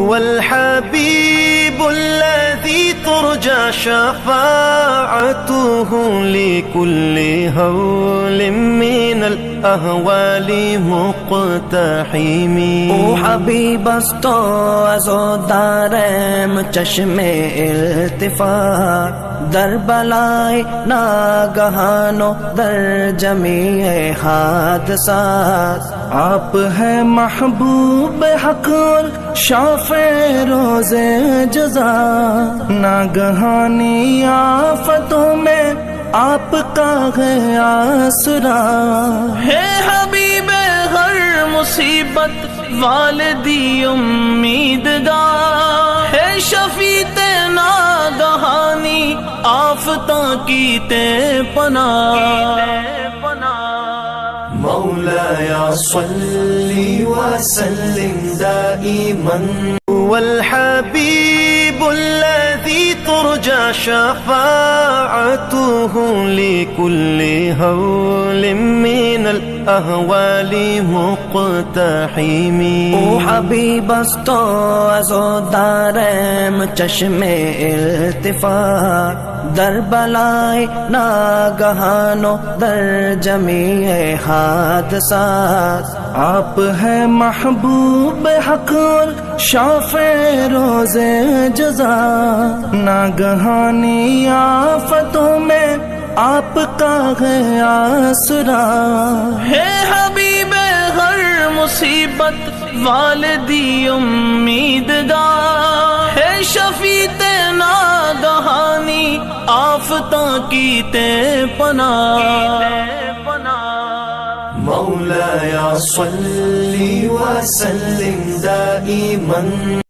هو الحبيب الذي ترجى شفاعته لكل هول من الأهوال مقتحم. او حبیب است تو از و دارم چشم التفات، در بلای ناگہان و در جمیع حادثات. آپ ہے محبوب حق اور شافع روز جزا، ناگہانی آفتوں میں آپ کا ہے آسرا. ہے حبیب ہر مصیبت والدی امیدگار، ہے شفیع ناگہانی آفتاں کی تے پناہ. مولاي صل وسلم دائما. هو الحبيب الذي ترجى شفاعته لكل هول من الأهوال مقتحم. او حبیب است تو از و دارم چشم التفات، در بلای ناگہان و در جمیع حادثات. آپ ہے محبوب حق اور شافع روز جزا، ناگہانی آفتوں میں آپ کا ہے آسرا. ہے حبیب ہر مصیبت والدی امیدگار، ہے شفیع ناگہانی آفتاں کی تے پناہ. مولاي صل وسلم دائما.